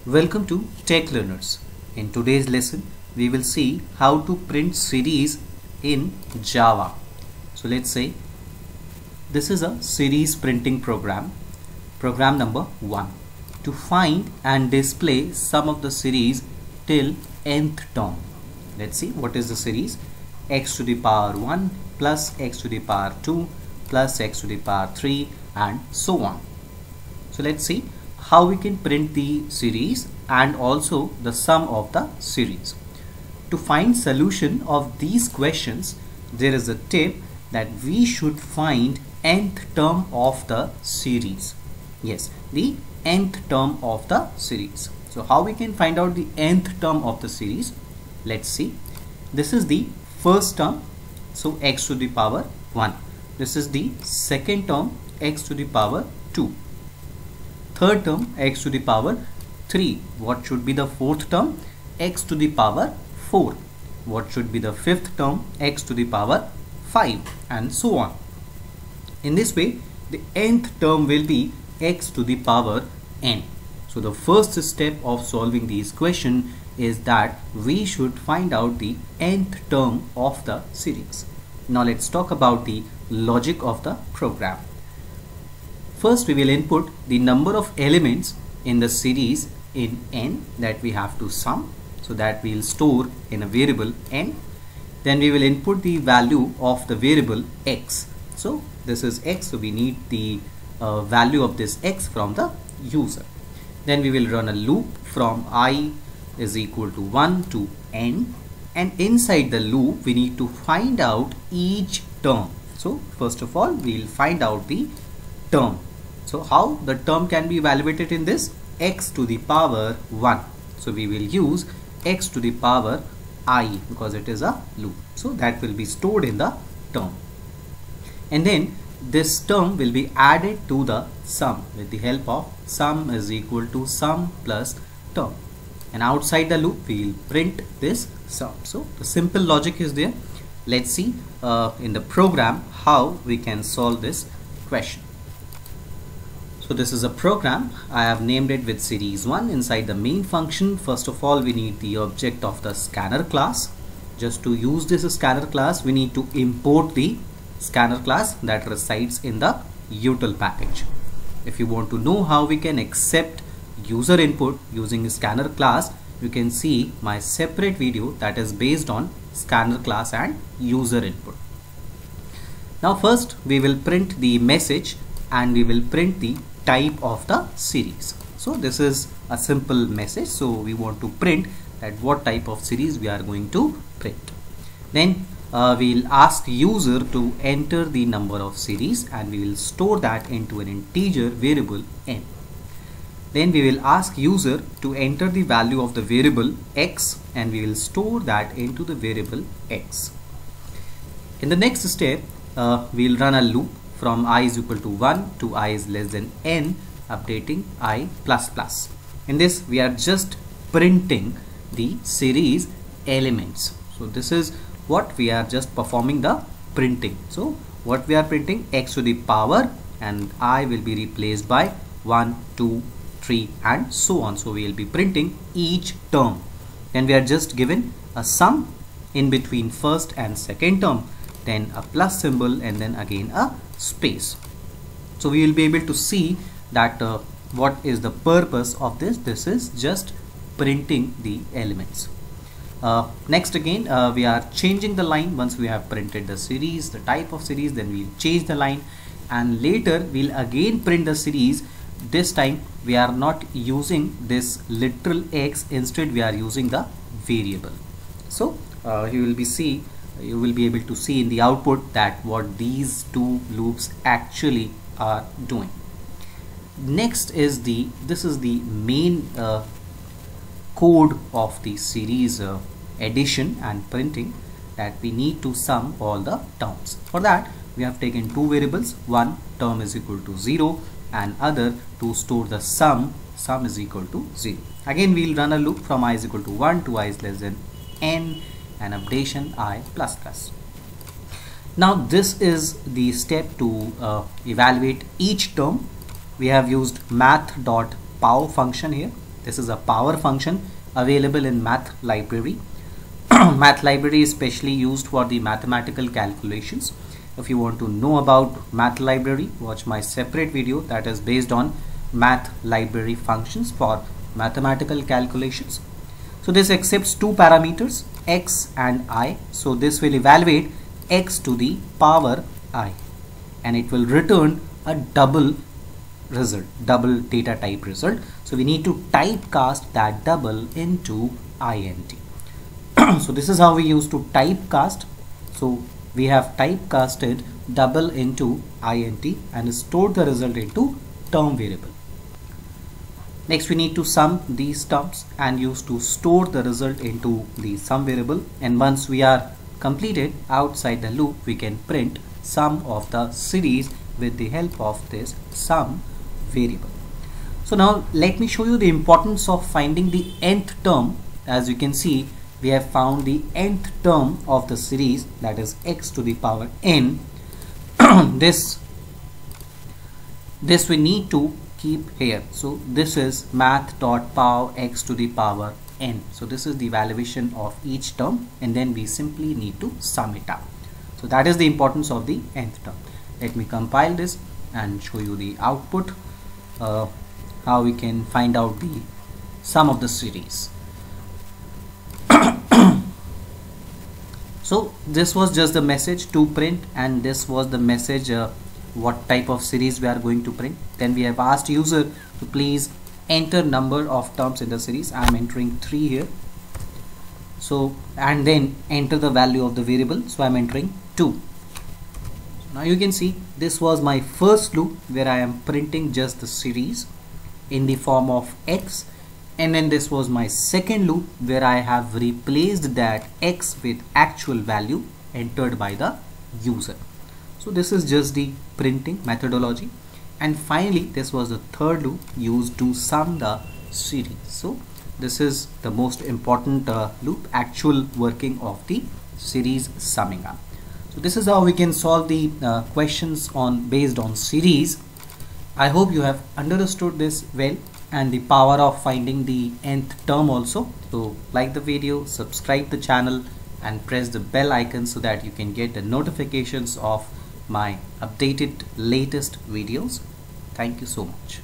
Welcome to Tech Learners. In today's lesson, we will see how to print series in Java. So let's say this is a series printing program number 1 to find and display sum of the series till nth term. Let's see what is the series: x to the power 1 plus x to the power 2 plus x to the power 3 and so on. So let's see how we can print the series and also the sum of the series. To find solution of these questions, there is a tip that we should find nth term of the series. Yes, the nth term of the series. So how we can find out the nth term of the series? Let's see. This is the first term, so x to the power 1. This is the second term, x to the power 2. Third term, x to the power 3. What should be the fourth term? X to the power 4. What should be the fifth term? X to the power 5 and so on. In this way, the nth term will be x to the power n. So the first step of solving these questions is that we should find out the nth term of the series. Now let's talk about the logic of the program. First, we will input the number of elements in the series in n that we have to sum, so that we will store in a variable n. Then we will input the value of the variable x. So this is x, so we need the value of this x from the user. Then we will run a loop from I is equal to 1 to n, and inside the loop we need to find out each term. So first of all, we will find out the term. So how the term can be evaluated in this? X to the power 1. So we will use x to the power I because it is a loop. So that will be stored in the term. And then this term will be added to the sum with the help of sum is equal to sum plus term. And outside the loop we will print this sum. So the simple logic is there. Let's see in the program how we can solve this question. So this is a program. I have named it with series 1. Inside the main function, first of all, we need the object of the scanner class. Just to use this scanner class, we need to import the scanner class that resides in the util package. If you want to know how we can accept user input using a scanner class, you can see my separate video that is based on scanner class and user input. Now first we will print the message and we will print the type of the series. So this is a simple message, so we want to print that what type of series we are going to print. Then we'll ask user to enter the number of series and we will store that into an integer variable n. Then we will ask user to enter the value of the variable x and we will store that into the variable x. In the next step, we'll run a loop from I is equal to 1 to I is less than n, updating I plus plus. In this we are just printing the series elements. So this is what we are just performing the printing. So what we are printing, x to the power, and I will be replaced by 1, 2, 3 and so on. So we will be printing each term. Then we are just given a sum in between first and second term, then a plus symbol and then again a space. So we will be able to see that what is the purpose of this. This is just printing the elements. Next again we are changing the line. Once we have printed the series, the type of series, then we'll change the line and later we'll again print the series. This time we are not using this literal x, instead we are using the variable. So you will be able to see in the output that what these two loops actually are doing. Next is this is the main code of the series addition and printing, that we need to sum all the terms. For that we have taken two variables, one term is equal to 0 and other to store the sum is equal to 0. Again we will run a loop from I is equal to 1 to I is less than n and updation I plus plus. Now this is the step to evaluate each term. We have used math.pow function here. This is a power function available in math library. Math library is specially used for the mathematical calculations. If you want to know about math library, watch my separate video that is based on math library functions for mathematical calculations. So this accepts two parameters, x and I. So this will evaluate x to the power I, and it will return a double result, double data type result. So we need to typecast that double into int. So this is how we used to typecast. So we have typecasted double into int and stored the result into term variable. Next we need to sum these terms and use to store the result into the sum variable, and once we are completed outside the loop, we can print sum of the series with the help of this sum variable. So now let me show you the importance of finding the nth term. As you can see, we have found the nth term of the series, that is x to the power n. this we need to keep here. So this is math.pow x to the power n. So this is the evaluation of each term, and then we simply need to sum it up. So that is the importance of the nth term. Let me compile this and show you the output, how we can find out the sum of the series. So this was just the message to print, and this was the message what type of series we are going to print. Then we have asked user to please enter number of terms in the series. I am entering 3 here. So, and then enter the value of the variable. So I am entering 2. So now you can see this was my first loop where I am printing just the series in the form of x, and then this was my second loop where I have replaced that x with actual value entered by the user. So this is just the printing methodology, and finally this was the third loop used to sum the series. So this is the most important loop, actual working of the series summing up. So this is how we can solve the questions based on series. I hope you have understood this well, and the power of finding the nth term also. So like the video, subscribe the channel and press the bell icon so that you can get the notifications of my updated latest videos. Thank you so much.